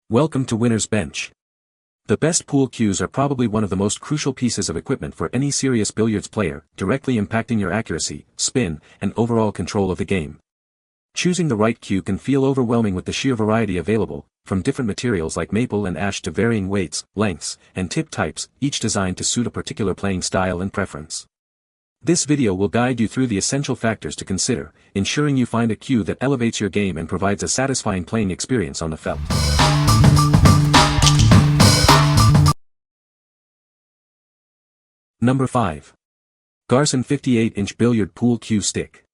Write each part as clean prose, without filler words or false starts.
Welcome to Winner's Bench. The best pool cues are probably one of the most crucial pieces of equipment for any serious billiards player, directly impacting your accuracy, spin, and overall control of the game. Choosing the right cue can feel overwhelming with the sheer variety available, from different materials like maple and ash to varying weights, lengths, and tip types, each designed to suit a particular playing style and preference. This video will guide you through the essential factors to consider, ensuring you find a cue that elevates your game and provides a satisfying playing experience on the felt. Number 5. GARSEN 58-inch Billiard Pool Cue Stick.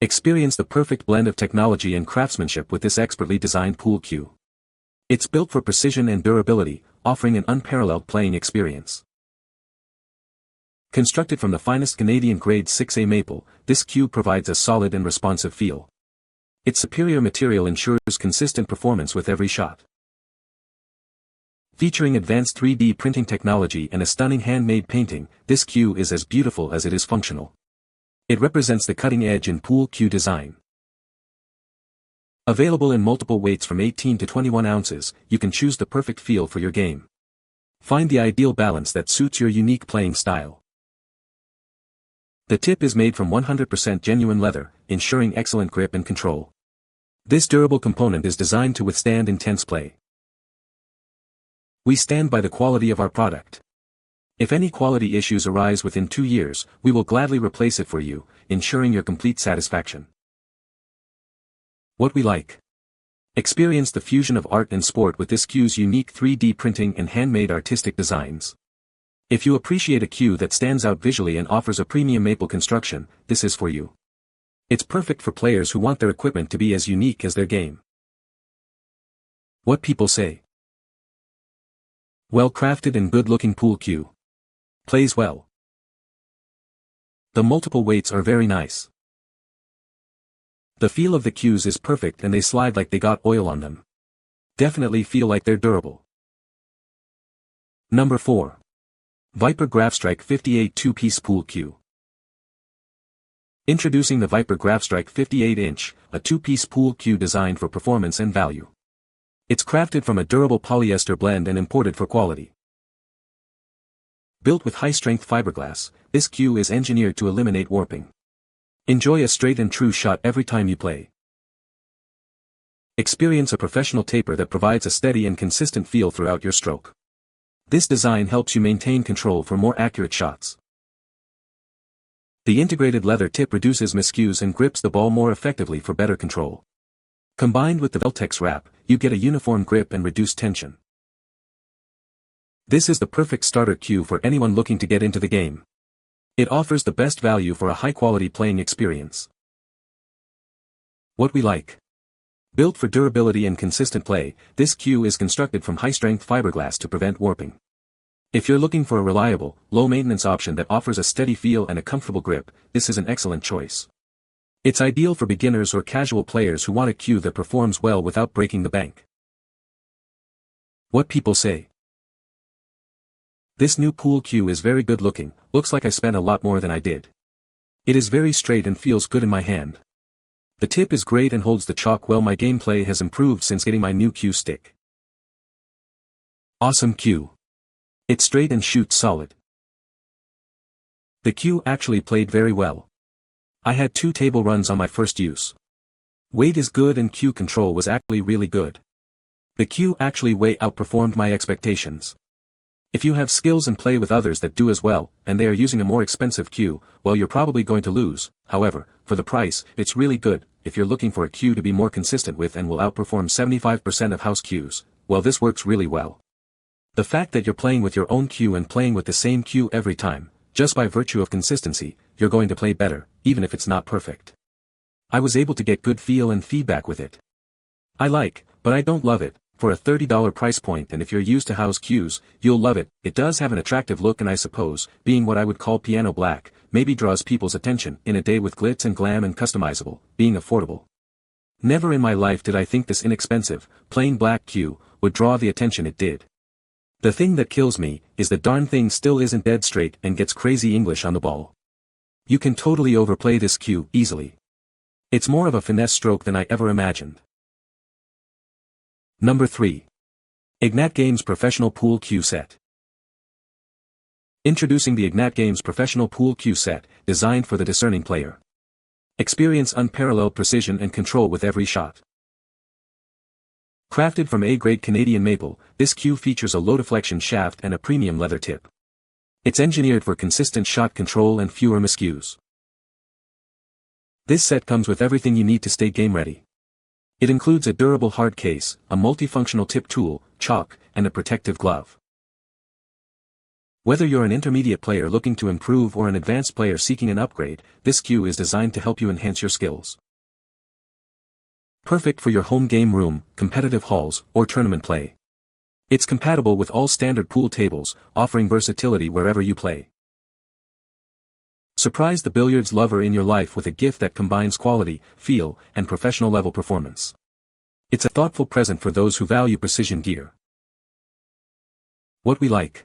Experience the perfect blend of technology and craftsmanship with this expertly designed pool cue. It's built for precision and durability, offering an unparalleled playing experience. Constructed from the finest Canadian grade 6A maple, this cue provides a solid and responsive feel. Its superior material ensures consistent performance with every shot. Featuring advanced 3D printing technology and a stunning handmade painting, this cue is as beautiful as it is functional. It represents the cutting edge in pool cue design. Available in multiple weights from 18 to 21 ounces, you can choose the perfect feel for your game. Find the ideal balance that suits your unique playing style. The tip is made from 100% genuine leather, ensuring excellent grip and control. This durable component is designed to withstand intense play. We stand by the quality of our product. If any quality issues arise within 2 years, we will gladly replace it for you, ensuring your complete satisfaction. What we like. Experience the fusion of art and sport with this cue's unique 3D printing and handmade artistic designs. If you appreciate a cue that stands out visually and offers a premium maple construction, this is for you. It's perfect for players who want their equipment to be as unique as their game. What people say. Well-crafted and good-looking pool cue. Plays well. The multiple weights are very nice. The feel of the cues is perfect and they slide like they got oil on them. Definitely feel like they're durable. Number 4. Viper Graphstrike 58 2-piece pool cue. Introducing the Viper Graphstrike 58-inch, a 2-piece pool cue designed for performance and value. It's crafted from a durable polyester blend and imported for quality. Built with high-strength fiberglass, this cue is engineered to eliminate warping. Enjoy a straight and true shot every time you play. Experience a professional taper that provides a steady and consistent feel throughout your stroke. This design helps you maintain control for more accurate shots. The integrated leather tip reduces miscues and grips the ball more effectively for better control. Combined with the Veltex wrap, you get a uniform grip and reduced tension. This is the perfect starter cue for anyone looking to get into the game. It offers the best value for a high-quality playing experience. What we like. Built for durability and consistent play, this cue is constructed from high-strength fiberglass to prevent warping. If you're looking for a reliable, low-maintenance option that offers a steady feel and a comfortable grip, this is an excellent choice. It's ideal for beginners or casual players who want a cue that performs well without breaking the bank. What people say. This new pool cue is very good looking, looks like I spent a lot more than I did. It is very straight and feels good in my hand. The tip is great and holds the chalk well. My gameplay has improved since getting my new cue stick. Awesome cue. It's straight and shoots solid. The cue actually played very well. I had 2 table runs on my first use. Weight is good and cue control was actually really good. The cue actually way outperformed my expectations. If you have skills and play with others that do as well, and they are using a more expensive cue, well, you're probably going to lose. However, for the price, it's really good. If you're looking for a cue to be more consistent with and will outperform 75% of house cues, well, this works really well. The fact that you're playing with your own cue and playing with the same cue every time, just by virtue of consistency, you're going to play better, even if it's not perfect. I was able to get good feel and feedback with it. I like, but I don't love it. For a $30 price point, and if you're used to house cues, you'll love it. It does have an attractive look and I suppose, being what I would call piano black, maybe draws people's attention in a day with glitz and glam and customizable, being affordable. Never in my life did I think this inexpensive, plain black cue would draw the attention it did. The thing that kills me is the darn thing still isn't dead straight and gets crazy English on the ball. You can totally overplay this cue easily. It's more of a finesse stroke than I ever imagined. Number 3. IgnatGames Professional Pool Cue Set. Introducing the IgnatGames Professional Pool Cue Set, designed for the discerning player. Experience unparalleled precision and control with every shot. Crafted from A-grade Canadian maple, this cue features a low-deflection shaft and a premium leather tip. It's engineered for consistent shot control and fewer miscues. This set comes with everything you need to stay game-ready. It includes a durable hard case, a multifunctional tip tool, chalk, and a protective glove. Whether you're an intermediate player looking to improve or an advanced player seeking an upgrade, this cue is designed to help you enhance your skills. Perfect for your home game room, competitive halls, or tournament play. It's compatible with all standard pool tables, offering versatility wherever you play. Surprise the billiards lover in your life with a gift that combines quality, feel, and professional level performance. It's a thoughtful present for those who value precision gear. What we like.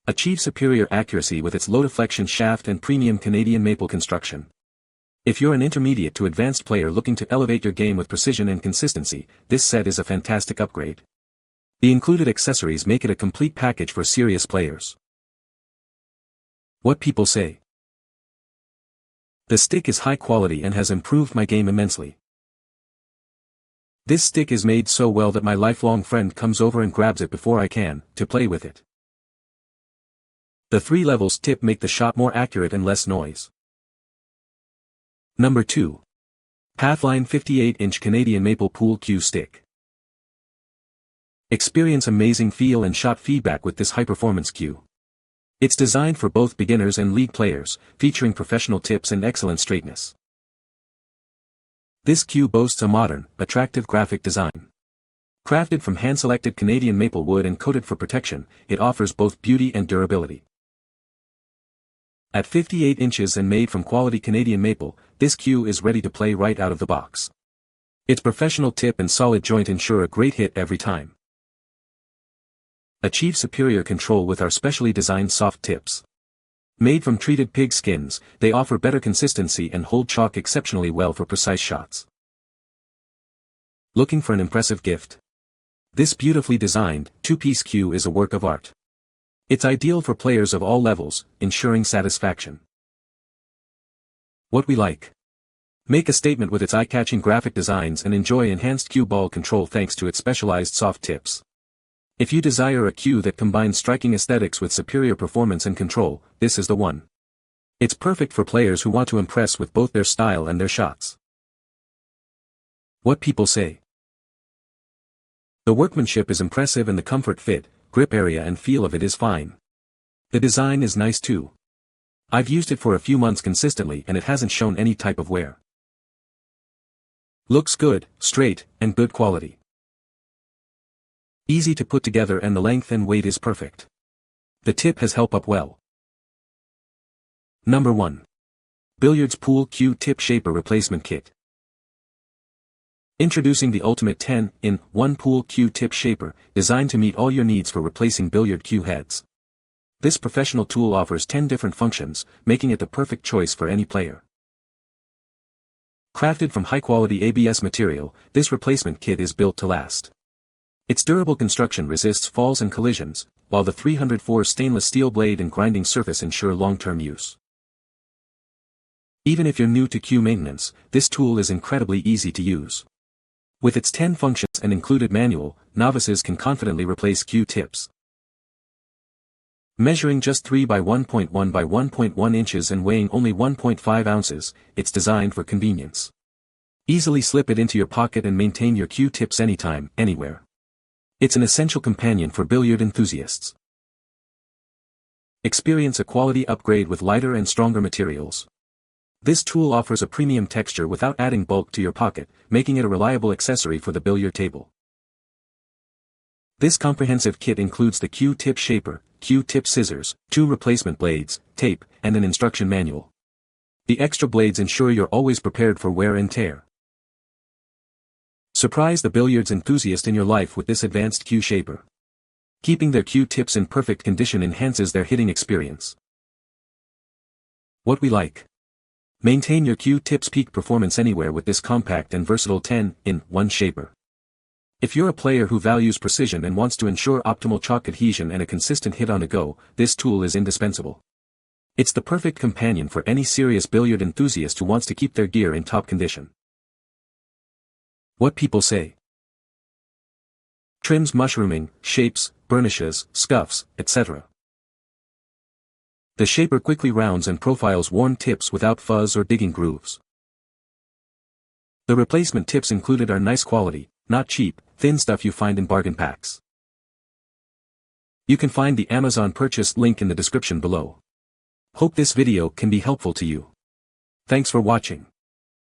Achieve superior accuracy with its low-deflection shaft and premium Canadian maple construction. If you're an intermediate to advanced player looking to elevate your game with precision and consistency, this set is a fantastic upgrade. The included accessories make it a complete package for serious players. What people say. The stick is high quality and has improved my game immensely. This stick is made so well that my lifelong friend comes over and grabs it before I can, to play with it. The 3 levels tip make the shot more accurate and less noise. Number 2. PATHLINE 58-inch Canadian Maple Pool Cue Stick. Experience amazing feel and shot feedback with this high-performance cue. It's designed for both beginners and league players, featuring professional tips and excellent straightness. This cue boasts a modern, attractive graphic design. Crafted from hand-selected Canadian maple wood and coated for protection, it offers both beauty and durability. At 58 inches and made from quality Canadian maple, this cue is ready to play right out of the box. Its professional tip and solid joint ensure a great hit every time. Achieve superior control with our specially designed soft tips. Made from treated pig skins, they offer better consistency and hold chalk exceptionally well for precise shots. Looking for an impressive gift? This beautifully designed, 2-piece cue is a work of art. It's ideal for players of all levels, ensuring satisfaction. What we like. Make a statement with its eye-catching graphic designs and enjoy enhanced cue ball control thanks to its specialized soft tips. If you desire a cue that combines striking aesthetics with superior performance and control, this is the one. It's perfect for players who want to impress with both their style and their shots. What people say. The workmanship is impressive and the comfort, fit, grip area and feel of it is fine. The design is nice too. I've used it for a few months consistently and it hasn't shown any type of wear. Looks good, straight, and good quality. Easy to put together and the length and weight is perfect. The tip has held up well. Number 1. Billiards Pool Cue Tip Shaper Replacement Kit. Introducing the ultimate 10-in-1 pool cue tip shaper, designed to meet all your needs for replacing billiard cue heads. This professional tool offers 10 different functions, making it the perfect choice for any player. Crafted from high-quality ABS material, this replacement kit is built to last. Its durable construction resists falls and collisions, while the 304 stainless steel blade and grinding surface ensure long-term use. Even if you're new to cue maintenance, this tool is incredibly easy to use. With its 10 functions and included manual, novices can confidently replace cue tips. Measuring just 3 by 1.1 by 1.1 inches and weighing only 1.5 ounces, it's designed for convenience. Easily slip it into your pocket and maintain your cue tips anytime, anywhere. It's an essential companion for billiard enthusiasts. Experience a quality upgrade with lighter and stronger materials. This tool offers a premium texture without adding bulk to your pocket, making it a reliable accessory for the billiard table. This comprehensive kit includes the cue tip shaper, cue tip scissors, 2 replacement blades, tape, and an instruction manual. The extra blades ensure you're always prepared for wear and tear. Surprise the billiards enthusiast in your life with this advanced cue shaper. Keeping their cue tips in perfect condition enhances their hitting experience. What we like. Maintain your cue tips peak performance anywhere with this compact and versatile 10-in-1 shaper. If you're a player who values precision and wants to ensure optimal chalk adhesion and a consistent hit on the go, this tool is indispensable. It's the perfect companion for any serious billiard enthusiast who wants to keep their gear in top condition. What people say. Trims mushrooming, shapes, burnishes, scuffs, etc. The shaper quickly rounds and profiles worn tips without fuzz or digging grooves. The replacement tips included are nice quality, not cheap, thin stuff you find in bargain packs. You can find the Amazon purchase link in the description below. Hope this video can be helpful to you. Thanks for watching.